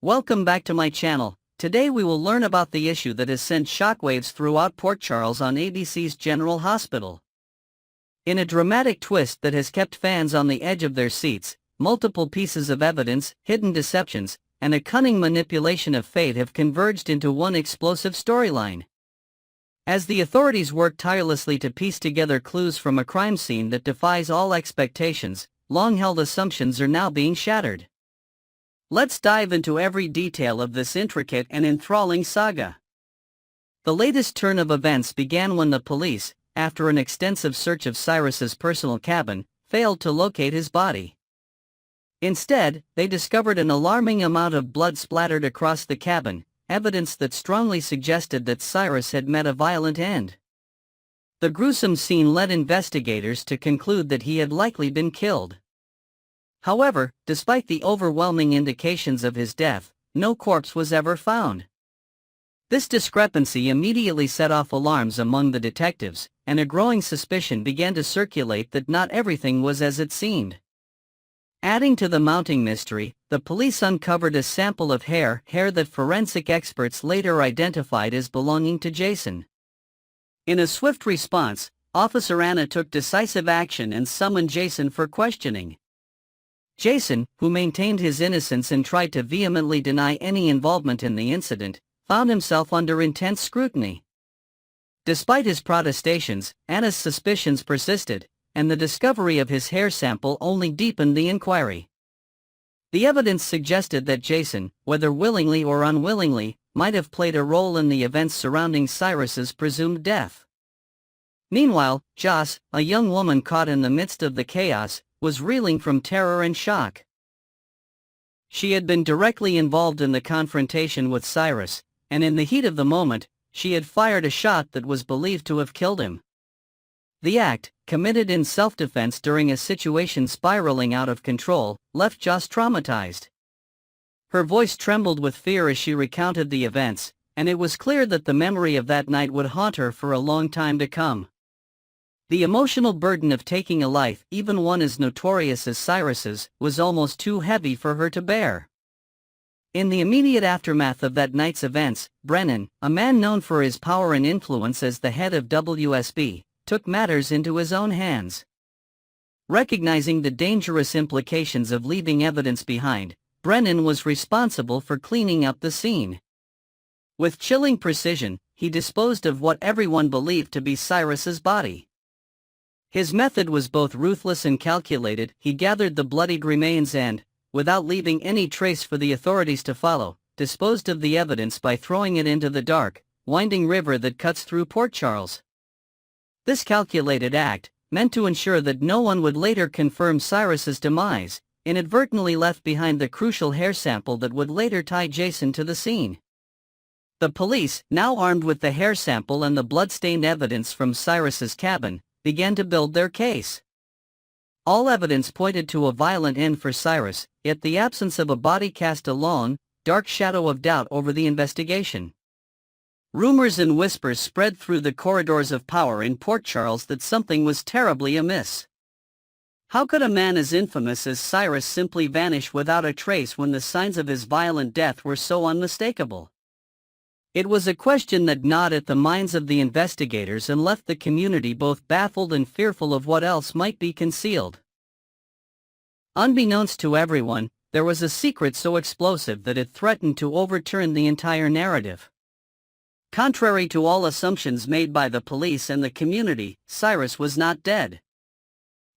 Welcome back to my channel. Today we will learn about the issue that has sent shockwaves throughout Port Charles on ABC's General Hospital. In a dramatic twist that has kept fans on the edge of their seats, multiple pieces of evidence, hidden deceptions, and a cunning manipulation of fate have converged into one explosive storyline. As the authorities work tirelessly to piece together clues from a crime scene that defies all expectations, long-held assumptions are now being shattered. Let's dive into every detail of this intricate and enthralling saga. The latest turn of events began when the police, after an extensive search of Cyrus's personal cabin, failed to locate his body. Instead, they discovered an alarming amount of blood splattered across the cabin, evidence that strongly suggested that Cyrus had met a violent end. The gruesome scene led investigators to conclude that he had likely been killed. However, despite the overwhelming indications of his death, no corpse was ever found. This discrepancy immediately set off alarms among the detectives, and a growing suspicion began to circulate that not everything was as it seemed. Adding to the mounting mystery, the police uncovered a sample of hair that forensic experts later identified as belonging to Jason. In a swift response, Officer Anna took decisive action and summoned Jason for questioning. Jason, who maintained his innocence and tried to vehemently deny any involvement in the incident, found himself under intense scrutiny. Despite his protestations, Anna's suspicions persisted, and the discovery of his hair sample only deepened the inquiry. The evidence suggested that Jason, whether willingly or unwillingly, might have played a role in the events surrounding Cyrus's presumed death. Meanwhile, Joss, a young woman caught in the midst of the chaos, was reeling from terror and shock. She had been directly involved in the confrontation with Cyrus, and in the heat of the moment, she had fired a shot that was believed to have killed him. The act, committed in self-defense during a situation spiraling out of control, left Joss traumatized. Her voice trembled with fear as she recounted the events, and it was clear that the memory of that night would haunt her for a long time to come. The emotional burden of taking a life, even one as notorious as Cyrus's, was almost too heavy for her to bear. In the immediate aftermath of that night's events, Brennan, a man known for his power and influence as the head of WSB, took matters into his own hands. Recognizing the dangerous implications of leaving evidence behind, Brennan was responsible for cleaning up the scene. With chilling precision, he disposed of what everyone believed to be Cyrus's body. His method was both ruthless and calculated. He gathered the bloodied remains and, without leaving any trace for the authorities to follow, disposed of the evidence by throwing it into the dark, winding river that cuts through Port Charles. This calculated act, meant to ensure that no one would later confirm Cyrus's demise, inadvertently left behind the crucial hair sample that would later tie Jason to the scene. The police, now armed with the hair sample and the blood-stained evidence from Cyrus's cabin, began to build their case. All evidence pointed to a violent end for Cyrus, yet the absence of a body cast a long, dark shadow of doubt over the investigation. Rumors and whispers spread through the corridors of power in Port Charles that something was terribly amiss. How could a man as infamous as Cyrus simply vanish without a trace when the signs of his violent death were so unmistakable? It was a question that gnawed at the minds of the investigators and left the community both baffled and fearful of what else might be concealed. Unbeknownst to everyone, there was a secret so explosive that it threatened to overturn the entire narrative. Contrary to all assumptions made by the police and the community, Cyrus was not dead.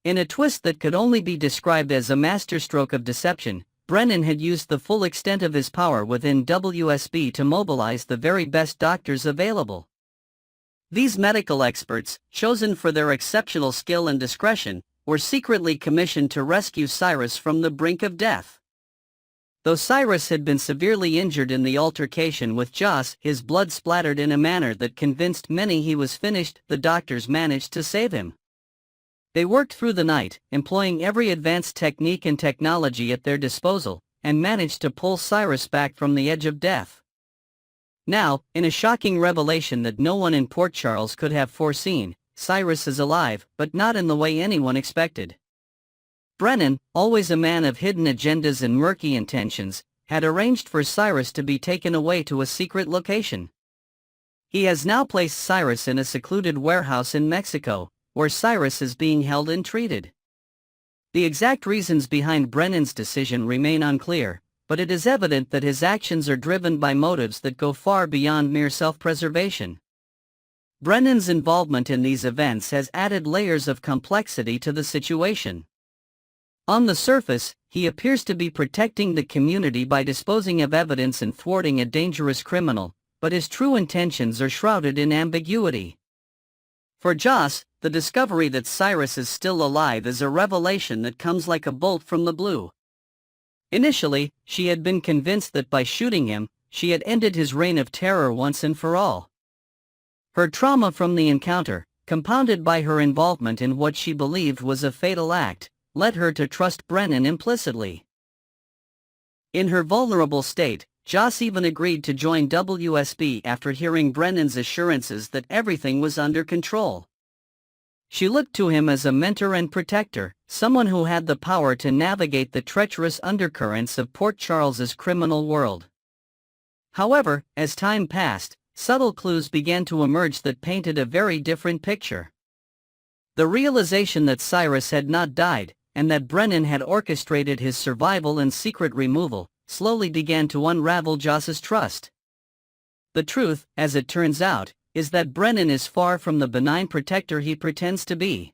In a twist that could only be described as a masterstroke of deception, Brennan had used the full extent of his power within WSB to mobilize the very best doctors available. These medical experts, chosen for their exceptional skill and discretion, were secretly commissioned to rescue Cyrus from the brink of death. Though Cyrus had been severely injured in the altercation with Joss, his blood splattered in a manner that convinced many he was finished, the doctors managed to save him. They worked through the night, employing every advanced technique and technology at their disposal, and managed to pull Cyrus back from the edge of death. Now, in a shocking revelation that no one in Port Charles could have foreseen, Cyrus is alive, but not in the way anyone expected. Brennan, always a man of hidden agendas and murky intentions, had arranged for Cyrus to be taken away to a secret location. He has now placed Cyrus in a secluded warehouse in Mexico, where Cyrus is being held and treated. The exact reasons behind Brennan's decision remain unclear, but it is evident that his actions are driven by motives that go far beyond mere self-preservation. Brennan's involvement in these events has added layers of complexity to the situation. On the surface, he appears to be protecting the community by disposing of evidence and thwarting a dangerous criminal, but his true intentions are shrouded in ambiguity. For Joss, the discovery that Cyrus is still alive is a revelation that comes like a bolt from the blue. Initially, she had been convinced that by shooting him, she had ended his reign of terror once and for all. Her trauma from the encounter, compounded by her involvement in what she believed was a fatal act, led her to trust Brennan implicitly. In her vulnerable state, Joss even agreed to join WSB after hearing Brennan's assurances that everything was under control. She looked to him as a mentor and protector, someone who had the power to navigate the treacherous undercurrents of Port Charles's criminal world. However, as time passed, subtle clues began to emerge that painted a very different picture. The realization that Cyrus had not died, and that Brennan had orchestrated his survival and secret removal, slowly began to unravel Joss's trust. The truth, as it turns out, is that Brennan is far from the benign protector he pretends to be.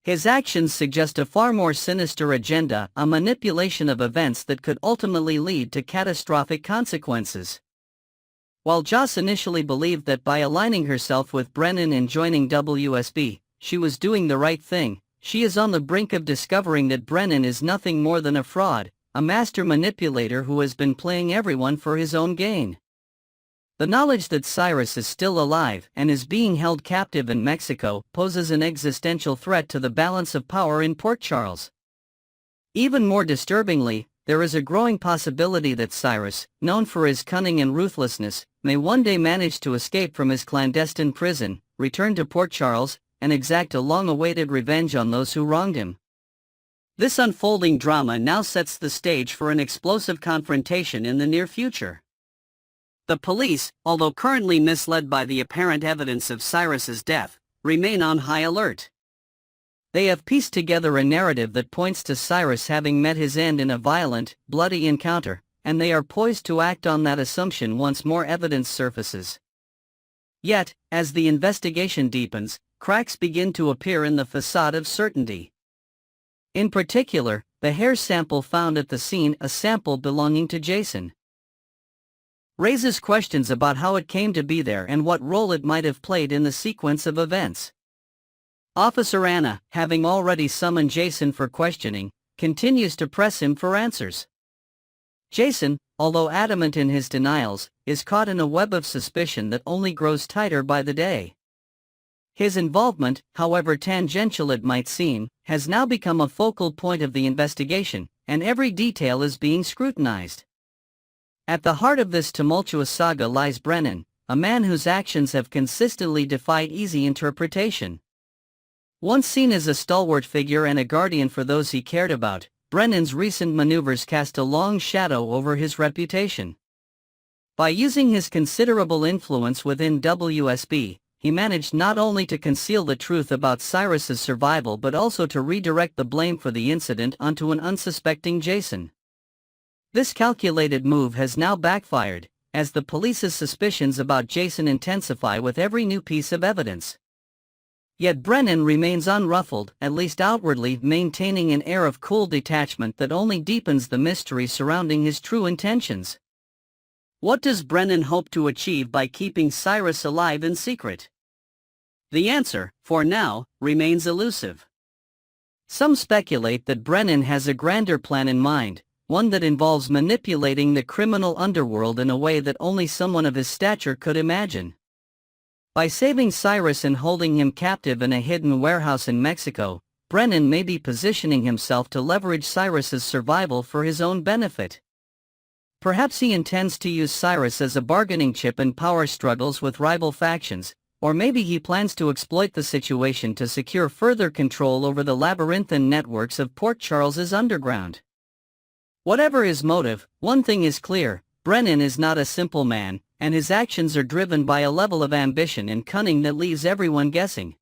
His actions suggest a far more sinister agenda, a manipulation of events that could ultimately lead to catastrophic consequences. While Joss initially believed that by aligning herself with Brennan and joining WSB, she was doing the right thing, she is on the brink of discovering that Brennan is nothing more than a fraud, a master manipulator who has been playing everyone for his own gain. The knowledge that Cyrus is still alive and is being held captive in Mexico poses an existential threat to the balance of power in Port Charles. Even more disturbingly, there is a growing possibility that Cyrus, known for his cunning and ruthlessness, may one day manage to escape from his clandestine prison, return to Port Charles, and exact a long-awaited revenge on those who wronged him. This unfolding drama now sets the stage for an explosive confrontation in the near future. The police, although currently misled by the apparent evidence of Cyrus's death, remain on high alert. They have pieced together a narrative that points to Cyrus having met his end in a violent, bloody encounter, and they are poised to act on that assumption once more evidence surfaces. Yet, as the investigation deepens, cracks begin to appear in the facade of certainty. In particular, the hair sample found at the scene, a sample belonging to Jason, raises questions about how it came to be there and what role it might have played in the sequence of events. Officer Anna, having already summoned Jason for questioning, continues to press him for answers. Jason, although adamant in his denials, is caught in a web of suspicion that only grows tighter by the day. His involvement, however tangential it might seem, has now become a focal point of the investigation, and every detail is being scrutinized. At the heart of this tumultuous saga lies Brennan, a man whose actions have consistently defied easy interpretation. Once seen as a stalwart figure and a guardian for those he cared about, Brennan's recent maneuvers cast a long shadow over his reputation. By using his considerable influence within WSB, he managed not only to conceal the truth about Cyrus's survival but also to redirect the blame for the incident onto an unsuspecting Jason. This calculated move has now backfired, as the police's suspicions about Jason intensify with every new piece of evidence. Yet Brennan remains unruffled, at least outwardly, maintaining an air of cool detachment that only deepens the mystery surrounding his true intentions. What does Brennan hope to achieve by keeping Cyrus alive in secret? The answer, for now, remains elusive. Some speculate that Brennan has a grander plan in mind, one that involves manipulating the criminal underworld in a way that only someone of his stature could imagine. By saving Cyrus and holding him captive in a hidden warehouse in Mexico, Brennan may be positioning himself to leverage Cyrus's survival for his own benefit. Perhaps he intends to use Cyrus as a bargaining chip in power struggles with rival factions, or maybe he plans to exploit the situation to secure further control over the labyrinthine networks of Port Charles's underground. Whatever his motive, one thing is clear: Brennan is not a simple man, and his actions are driven by a level of ambition and cunning that leaves everyone guessing.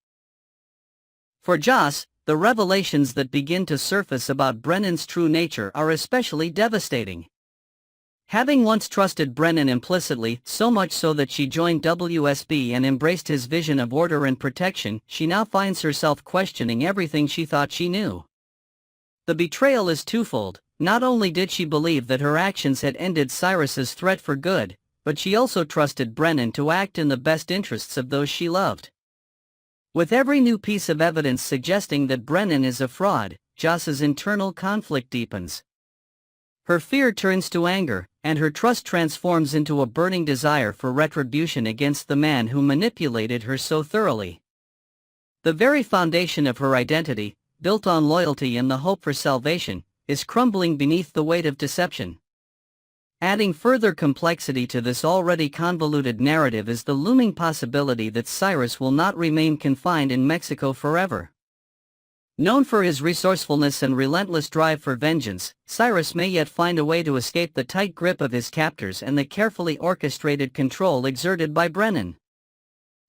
For Joss, the revelations that begin to surface about Brennan's true nature are especially devastating. Having once trusted Brennan implicitly, so much so that she joined WSB and embraced his vision of order and protection, she now finds herself questioning everything she thought she knew. The betrayal is twofold. Not only did she believe that her actions had ended Cyrus's threat for good, but she also trusted Brennan to act in the best interests of those she loved. With every new piece of evidence suggesting that Brennan is a fraud, Joss's internal conflict deepens. Her fear turns to anger, and her trust transforms into a burning desire for retribution against the man who manipulated her so thoroughly. The very foundation of her identity, built on loyalty and the hope for salvation, is crumbling beneath the weight of deception. Adding further complexity to this already convoluted narrative is the looming possibility that Cyrus will not remain confined in Mexico forever. Known for his resourcefulness and relentless drive for vengeance, Cyrus may yet find a way to escape the tight grip of his captors and the carefully orchestrated control exerted by Brennan.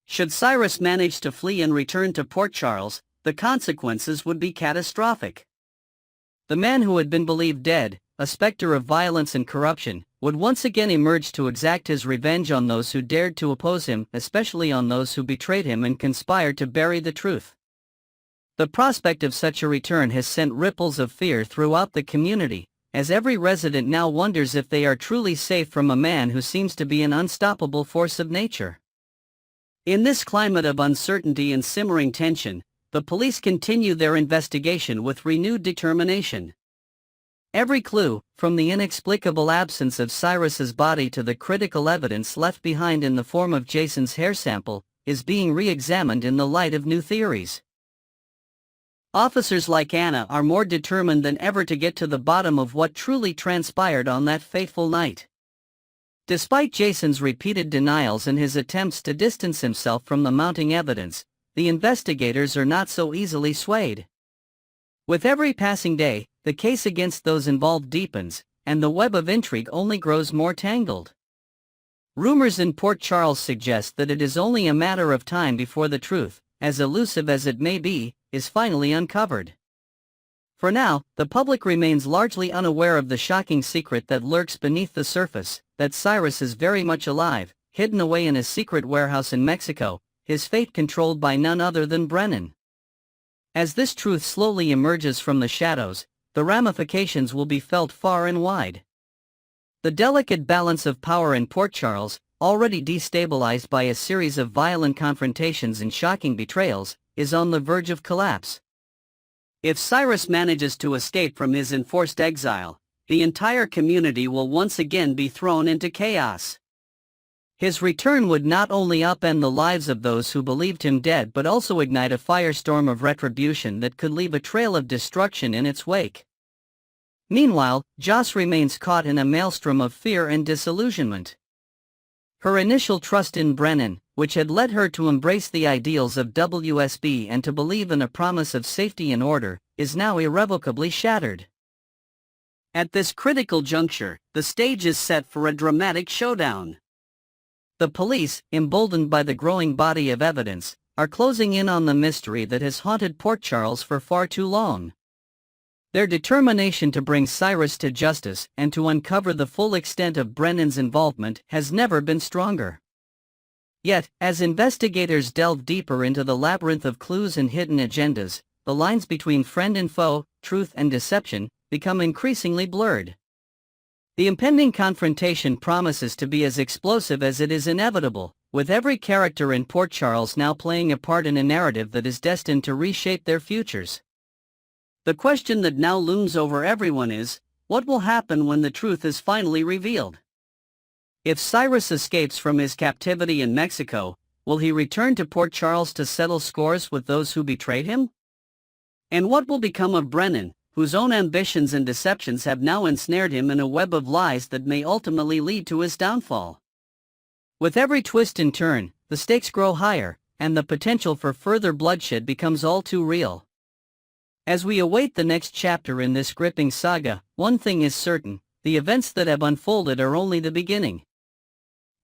Should Cyrus manage to flee and return to Port Charles, the consequences would be catastrophic. The man who had been believed dead, a specter of violence and corruption, would once again emerge to exact his revenge on those who dared to oppose him, especially on those who betrayed him and conspired to bury the truth. The prospect of such a return has sent ripples of fear throughout the community, as every resident now wonders if they are truly safe from a man who seems to be an unstoppable force of nature. In this climate of uncertainty and simmering tension, the police continue their investigation with renewed determination. Every clue, from the inexplicable absence of Cyrus's body to the critical evidence left behind in the form of Jason's hair sample, is being re-examined in the light of new theories. Officers like Anna are more determined than ever to get to the bottom of what truly transpired on that fateful night. Despite Jason's repeated denials and his attempts to distance himself from the mounting evidence, the investigators are not so easily swayed. With every passing day, the case against those involved deepens, and the web of intrigue only grows more tangled. Rumors in Port Charles suggest that it is only a matter of time before the truth, as elusive as it may be, is finally uncovered. For now, the public remains largely unaware of the shocking secret that lurks beneath the surface, that Cyrus is very much alive, hidden away in a secret warehouse in Mexico, his fate controlled by none other than Brennan. As this truth slowly emerges from the shadows, the ramifications will be felt far and wide. The delicate balance of power in Port Charles, already destabilized by a series of violent confrontations and shocking betrayals, is on the verge of collapse. If Cyrus manages to escape from his enforced exile, the entire community will once again be thrown into chaos. His return would not only upend the lives of those who believed him dead but also ignite a firestorm of retribution that could leave a trail of destruction in its wake. Meanwhile, Joss remains caught in a maelstrom of fear and disillusionment. Her initial trust in Brennan, which had led her to embrace the ideals of WSB and to believe in a promise of safety and order, is now irrevocably shattered. At this critical juncture, the stage is set for a dramatic showdown. The police, emboldened by the growing body of evidence, are closing in on the mystery that has haunted Port Charles for far too long. Their determination to bring Cyrus to justice and to uncover the full extent of Brennan's involvement has never been stronger. Yet, as investigators delve deeper into the labyrinth of clues and hidden agendas, the lines between friend and foe, truth and deception, become increasingly blurred. The impending confrontation promises to be as explosive as it is inevitable, with every character in Port Charles now playing a part in a narrative that is destined to reshape their futures. The question that now looms over everyone is, what will happen when the truth is finally revealed? If Cyrus escapes from his captivity in Mexico, will he return to Port Charles to settle scores with those who betrayed him? And what will become of Brennan, whose own ambitions and deceptions have now ensnared him in a web of lies that may ultimately lead to his downfall? With every twist and turn, the stakes grow higher, and the potential for further bloodshed becomes all too real. As we await the next chapter in this gripping saga, one thing is certain: the events that have unfolded are only the beginning.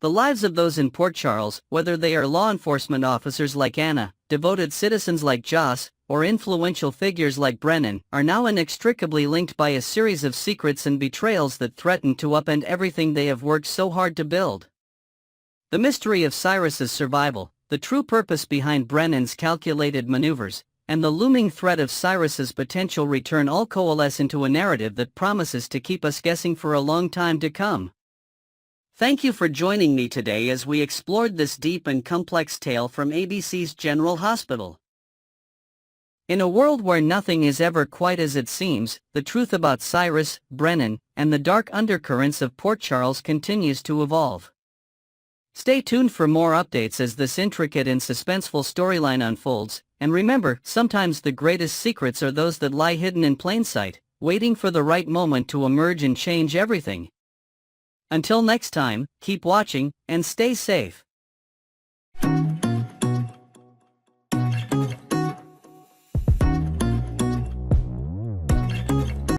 The lives of those in Port Charles, whether they are law enforcement officers like Anna, devoted citizens like Joss, or influential figures like Brennan, are now inextricably linked by a series of secrets and betrayals that threaten to upend everything they have worked so hard to build. The mystery of Cyrus's survival, the true purpose behind Brennan's calculated maneuvers, and the looming threat of Cyrus's potential return all coalesce into a narrative that promises to keep us guessing for a long time to come. Thank you for joining me today as we explored this deep and complex tale from ABC's General Hospital. In a world where nothing is ever quite as it seems, the truth about Cyrus, Brennan, and the dark undercurrents of Port Charles continues to evolve. Stay tuned for more updates as this intricate and suspenseful storyline unfolds, and remember, sometimes the greatest secrets are those that lie hidden in plain sight, waiting for the right moment to emerge and change everything. Until next time, keep watching, and stay safe.